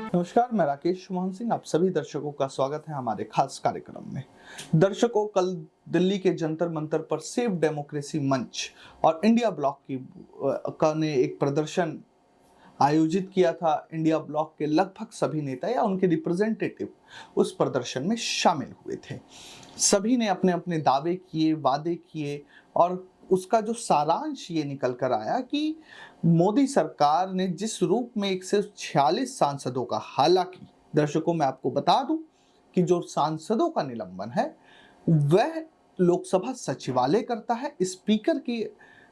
नमस्कार, मैं राकेश मोहन सिंह। आप सभी दर्शकों का स्वागत है हमारे खास कार्यक्रम में। दर्शकों, कल दिल्ली के जंतर मंतर पर सेव डेमोक्रेसी मंच और इंडिया ब्लॉक का ने एक प्रदर्शन आयोजित किया था। इंडिया ब्लॉक के लगभग सभी नेता या उनके रिप्रेजेंटेटिव उस प्रदर्शन में शामिल हुए थे। सभी ने अपने अपने दावे किए, वादे किए और उसका जो सारांश ये निकल कर आया कि मोदी सरकार ने जिस रूप में 146 सांसदों का, हालांकि दर्शकों मैं आपको बता दूं कि जो सांसदों का निलंबन है वह लोकसभा सचिवालय करता है स्पीकर की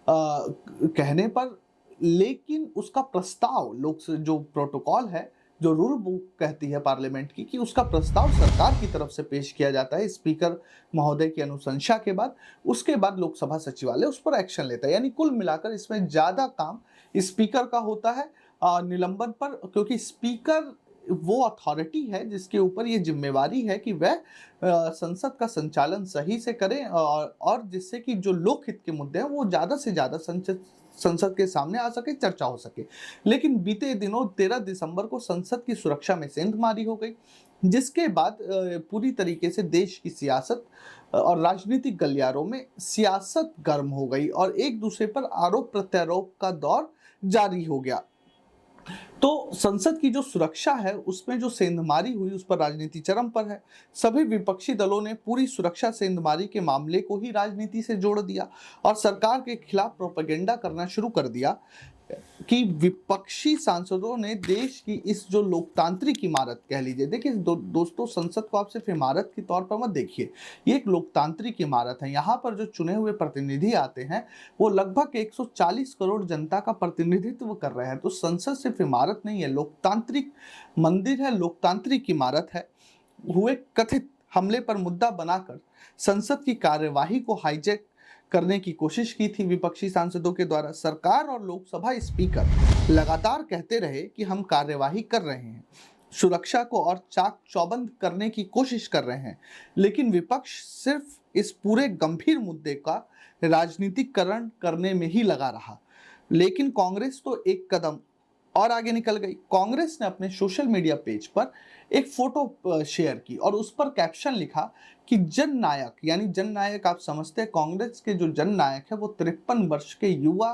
कहने पर, लेकिन उसका प्रस्ताव जो प्रोटोकॉल है, जो रूल बुक कहती है पार्लियामेंट की, कि उसका प्रस्ताव सरकार की तरफ से पेश किया जाता है स्पीकर महोदय की अनुशंसा के बाद। उसके बाद लोकसभा सचिवालय उस पर एक्शन लेता है। यानी कुल मिलाकर इसमें ज्यादा काम स्पीकर का होता है निलंबन पर, क्योंकि स्पीकर वो अथॉरिटी है जिसके ऊपर ये जिम्मेवारी है कि वह संसद का संचालन सही से करे और जिससे कि जो लोकहित के मुद्दे हैं वो ज्यादा से ज्यादा संसद के सामने आ सके, चर्चा हो सके। लेकिन बीते दिनों 13 दिसंबर को संसद की सुरक्षा में सेंधमारी हो गई, जिसके बाद पूरी तरीके से देश की सियासत और राजनीतिक गलियारों में सियासत गर्म हो गई और एक दूसरे पर आरोप प्रत्यारोप का दौर जारी हो गया। तो संसद की जो सुरक्षा है उसमें जो सेंधमारी हुई उस पर राजनीति चरम पर है। सभी विपक्षी दलों ने पूरी सुरक्षा सेंधमारी के मामले को ही राजनीति से जोड़ दिया और सरकार के खिलाफ प्रोपेगेंडा करना शुरू कर दिया कि विपक्षी सांसदों ने देश की इस जो लोकतांत्रिक इमारत कह लीजिए, देखिए दोस्तों, संसद को आप सिर्फ इमारत के तौर पर मत देखिए, ये एक लोकतांत्रिक इमारत है। यहाँ पर जो चुने हुए प्रतिनिधि आते हैं वो लगभग 140 करोड़ जनता का प्रतिनिधित्व कर रहे हैं। तो संसद सिर्फ इमारत नहीं है, लोकतांत्रिक मंदिर है, लोकतांत्रिक इमारत है। हुए कथित हमले पर मुद्दा बनाकर संसद की कार्यवाही को हाईजैक करने की कोशिश की थी विपक्षी सांसदों के द्वारा। सरकार और लोकसभा स्पीकर लगातार कहते रहे कि हम कार्यवाही कर रहे हैं, सुरक्षा को और चाक चौबंद करने की कोशिश कर रहे हैं, लेकिन विपक्ष सिर्फ इस पूरे गंभीर मुद्दे का राजनीतिकरण करने में ही लगा रहा। लेकिन कांग्रेस तो एक कदम और आगे निकल गई। कांग्रेस ने अपने सोशल मीडिया पेज पर एक फोटो शेयर की और उस पर कैप्शन लिखा कि जननायक, यानी जननायक आप समझते हैं, कांग्रेस के जो जननायक है वो 53 वर्ष के युवा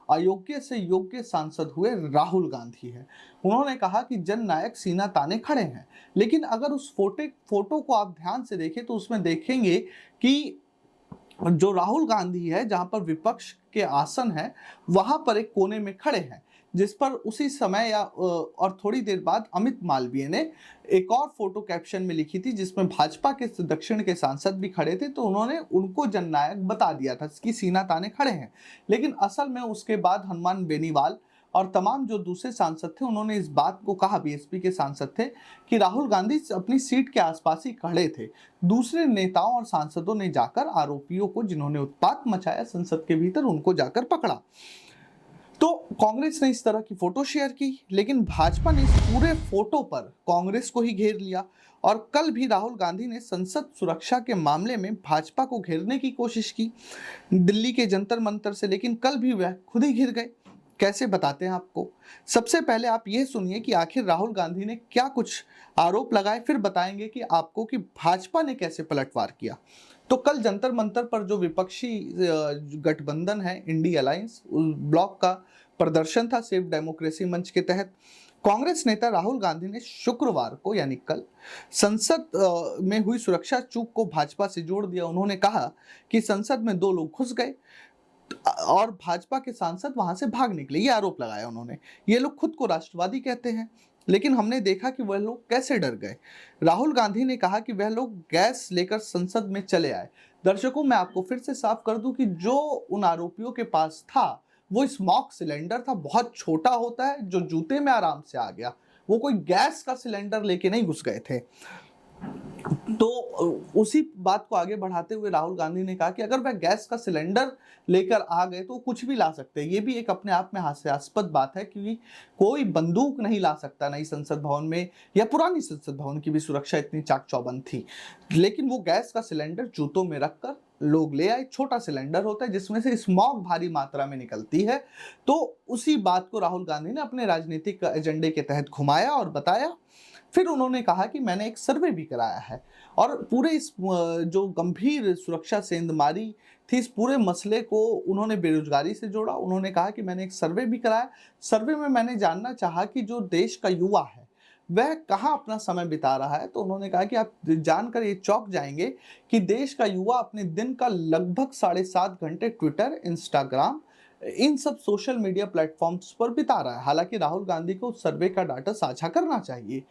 अयोग्य से योग्य सांसद हुए राहुल गांधी है। उन्होंने कहा कि जननायक सीना ताने खड़े हैं। लेकिन अगर उस फोटो को आप ध्यान से देखें तो उसमें देखेंगे कि जो राहुल गांधी है, जहां पर विपक्ष के आसन है, वहां पर एक कोने में खड़े हैं, जिस पर उसी समय और थोड़ी देर बाद अमित मालवीय ने एक और फोटो कैप्शन में लिखी थी जिसमें भाजपा के दक्षिण के सांसद भी खड़े थे। तो उन्होंने उनको जननायक बता दिया था कि सीना ताने खड़े हैं। लेकिन असल में उसके बाद हनुमान बेनीवाल और तमाम जो दूसरे सांसद थे उन्होंने इस बात को कहा, बीएसपी के सांसद थे, कि राहुल गांधी अपनी सीट के आसपास ही खड़े थे। दूसरे नेताओं और सांसदों ने जाकर आरोपियों को, जिन्होंने उत्पात मचाया संसद के भीतर, उनको जाकर पकड़ा। तो कांग्रेस ने इस तरह की फोटो शेयर की, लेकिन भाजपा ने इस पूरे फोटो पर कांग्रेस को ही घेर लिया। और कल भी राहुल गांधी ने संसद सुरक्षा के मामले में भाजपा को घेरने की कोशिश की दिल्ली के जंतर मंतर से, लेकिन कल भी वह खुद ही घिर गए। कैसे, बताते हैं आपको। सबसे पहले आप ये सुनिए कि आखिर राहुल गांधी ने क्या कुछ आरोप लगाए, फिर बताएंगे कि आपको कि भाजपा ने कैसे पलटवार किया। तो कल जंतर मंतर पर जो विपक्षी गठबंधन है, इंडी अलायंस ब्लॉक का प्रदर्शन था सेव डेमोक्रेसी मंच के तहत। कांग्रेस नेता राहुल गांधी ने शुक्रवार को, यानी कल, संसद में हुई सुरक्षा चूक को भाजपा से जोड़ दिया। उन्होंने कहा कि संसद में 2 लोग घुस गए और भाजपा के सांसद वहां से भाग निकले। ये आरोप लगाया उन्होंने। ये लोग खुद को राष्ट्रवादी कहते हैं, लेकिन हमने देखा कि वह लोग कैसे डर गए। राहुल गांधी ने कहा कि वह लोग गैस लेकर संसद में चले आए। दर्शकों, मैं आपको फिर से साफ कर दूं कि जो उन आरोपियों के पास था वो स्मोक सिलेंडर था, बहुत छोटा होता है, जो जूते में आराम से आ गया। वो कोई गैस का सिलेंडर लेके नहीं घुस गए थे। तो उसी बात को आगे बढ़ाते हुए राहुल गांधी ने कहा कि अगर वह गैस का सिलेंडर लेकर आ गए तो कुछ भी ला सकते हैं। ये भी एक अपने आप में हास्यास्पद बात है, क्योंकि कोई बंदूक नहीं ला सकता नई संसद भवन में, या पुरानी संसद भवन की भी सुरक्षा इतनी चाक चौबंद थी। लेकिन वो गैस का सिलेंडर जूतों में रखकर लोग ले आए, छोटा सिलेंडर होता है जिसमें से स्मॉग भारी मात्रा में निकलती है। तो उसी बात को राहुल गांधी ने अपने राजनीतिक एजेंडे के तहत घुमाया और बताया। फिर उन्होंने कहा कि मैंने एक सर्वे भी कराया है और पूरे इस जो गंभीर सुरक्षा सेंधमारी थी, इस पूरे मसले को उन्होंने बेरोजगारी से जोड़ा। उन्होंने कहा कि मैंने एक सर्वे भी कराया, सर्वे में मैंने जानना चाहा कि जो देश का युवा है वह कहाँ अपना समय बिता रहा है। तो उन्होंने कहा कि आप जानकर ये चौंक जाएंगे कि देश का युवा अपने दिन का लगभग 7.5 घंटे ट्विटर, इंस्टाग्राम, इन सब सोशल मीडिया प्लेटफॉर्म्स पर बिता रहा है। हालांकि राहुल गांधी को उस सर्वे का डाटा साझा करना चाहिए।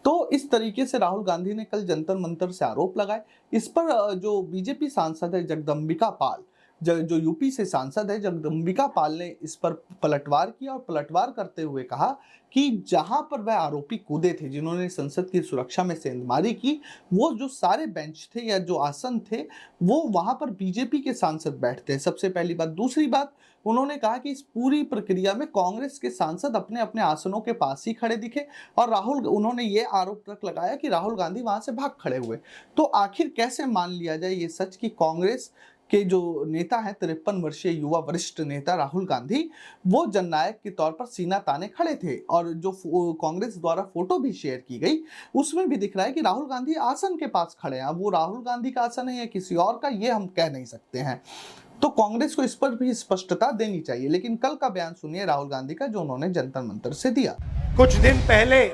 तो इस तरीके से राहुल गांधी ने कल जंतर मंतर से आरोप लगाए। इस पर जो बीजेपी सांसद है जगदम्बिका पाल, जो यूपी से सांसद है, जगदम्बिका पाल ने इस पर पलटवार किया और पलटवार करते हुए कहा कि जहां पर वह आरोपी कूदे थे, जिन्होंने संसद की सुरक्षा में सेंधमारी की, वो जो सारे बेंच थे या जो आसन थे वो वहां पर बीजेपी के सांसद बैठते हैं, सबसे पहली बात। दूसरी बात, उन्होंने कहा कि इस पूरी प्रक्रिया में कांग्रेस के सांसद अपने अपने आसनों के पास ही खड़े दिखे और उन्होंने ये आरोप तक लगाया कि राहुल गांधी वहां से भाग खड़े हुए। तो आखिर कैसे मान लिया जाए ये सच कि कांग्रेस के जो नेता हैं, 53 वर्षीय युवा वरिष्ठ नेता राहुल गांधी, वो जननायक के तौर पर सीना ताने खड़े थे। और जो कांग्रेस द्वारा फोटो भी शेयर की गई उसमें भी दिख रहा है कि राहुल गांधी आसन के पास खड़े हैं। वो राहुल गांधी का आसन है या किसी और का, ये हम कह नहीं सकते हैं। तो कांग्रेस को इस पर भी स्पष्टता देनी चाहिए। लेकिन कल का बयान सुनिए राहुल गांधी का, जो उन्होंने जंतर मंतर से दिया। कुछ दिन पहले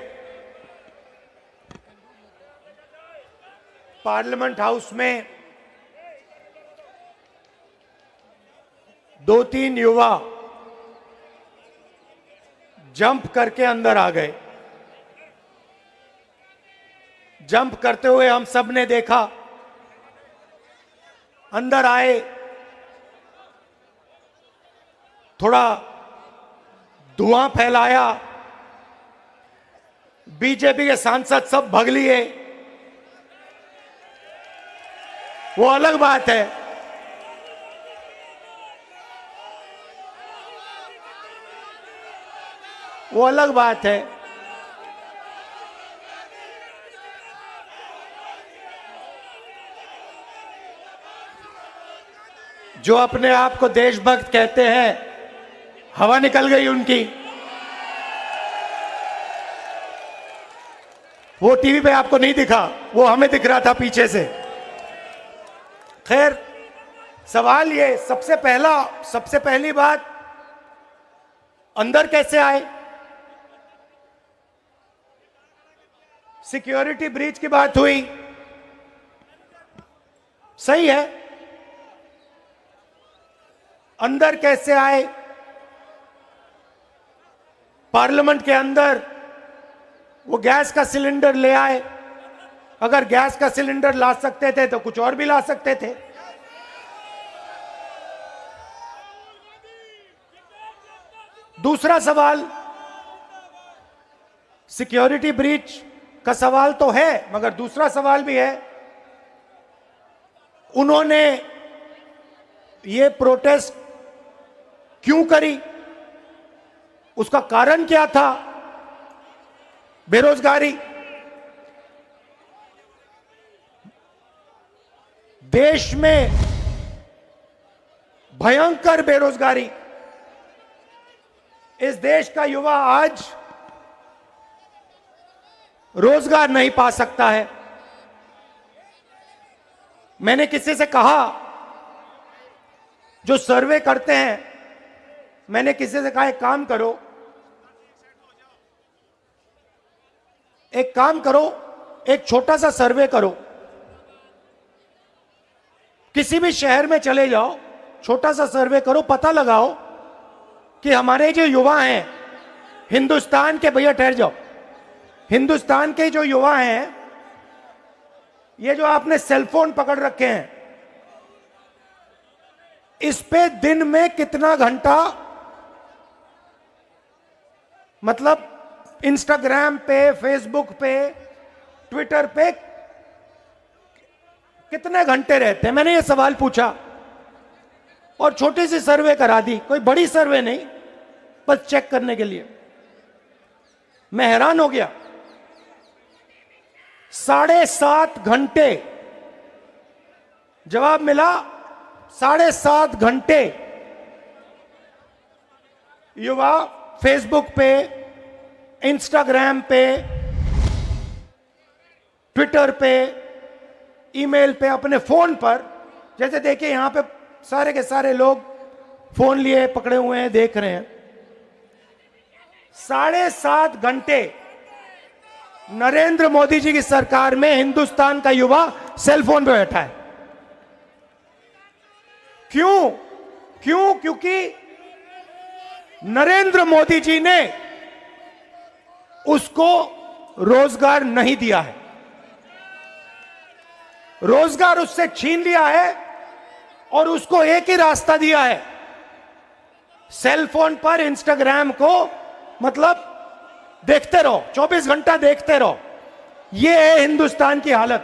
पार्लियामेंट हाउस में 2-3 युवा जंप करके अंदर आ गए। जंप करते हुए हम सब ने देखा, अंदर आए, थोड़ा धुआं फैलाया, बीजेपी के सांसद सब भाग लिए। वो अलग बात है। वो अलग बात है। जो अपने आप को देशभक्त कहते हैं, हवा निकल गई उनकी। वो टीवी पे आपको नहीं दिखा, वो हमें दिख रहा था पीछे से। खैर, सवाल ये, सबसे पहली बात, अंदर कैसे आए? सिक्योरिटी ब्रीच की बात हुई, सही है। अंदर कैसे आए? पार्लियामेंट के अंदर वो गैस का सिलेंडर ले आए। अगर गैस का सिलेंडर ला सकते थे तो कुछ और भी ला सकते थे। दूसरा सवाल, सिक्योरिटी ब्रीच का सवाल तो है, मगर दूसरा सवाल भी है, उन्होंने ये प्रोटेस्ट क्यों करी? उसका कारण क्या था? बेरोजगारी। देश में भयंकर बेरोजगारी। इस देश का युवा आज रोजगार नहीं पा सकता है। मैंने किसी से कहा, जो सर्वे करते हैं, मैंने किसी से कहा एक काम करो, एक छोटा सा सर्वे करो, किसी भी शहर में चले जाओ, छोटा सा सर्वे करो, पता लगाओ कि हमारे जो युवा हैं हिंदुस्तान के, भैया ठहर जाओ, हिंदुस्तान के जो युवा हैं, ये जो आपने सेलफोन पकड़ रखे हैं, इस पे दिन में कितना घंटा, मतलब इंस्टाग्राम पे, फेसबुक पे, ट्विटर पे कितने घंटे रहते हैं? मैंने ये सवाल पूछा और छोटी सी सर्वे करा दी, कोई बड़ी सर्वे नहीं, बस चेक करने के लिए। मैं हैरान हो गया, 7.5 घंटे। जवाब मिला 7.5 घंटे युवा फेसबुक पे, इंस्टाग्राम पे, ट्विटर पे, ईमेल पे, अपने फोन पर, जैसे देखिए यहां पे सारे के सारे लोग फोन लिए पकड़े हुए हैं, देख रहे हैं। 7.5 घंटे नरेंद्र मोदी जी की सरकार में हिंदुस्तान का युवा सेल फोन पे बैठा है। क्यों? क्योंकि नरेंद्र मोदी जी ने उसको रोजगार नहीं दिया है, रोजगार उससे छीन लिया है और उसको एक ही रास्ता दिया है, सेल फोन पर इंस्टाग्राम को मतलब देखते रहो, 24 घंटा देखते रहो। यह है हिंदुस्तान की हालत,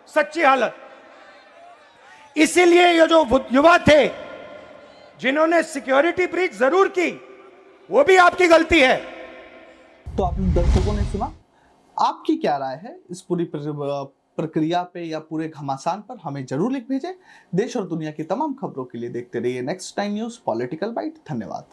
सच्ची हालत। इसीलिए ये जो युवा थे जिन्होंने सिक्योरिटी ब्रीच जरूर की, वो भी आपकी गलती है। तो आप दर्शकों ने सुना, आपकी क्या राय है इस पूरी प्रक्रिया पे या पूरे घमासान पर? हमें जरूर लिख भेजें। देश और दुनिया की तमाम खबरों के लिए देखते रहिए next time news political byte. धन्यवाद।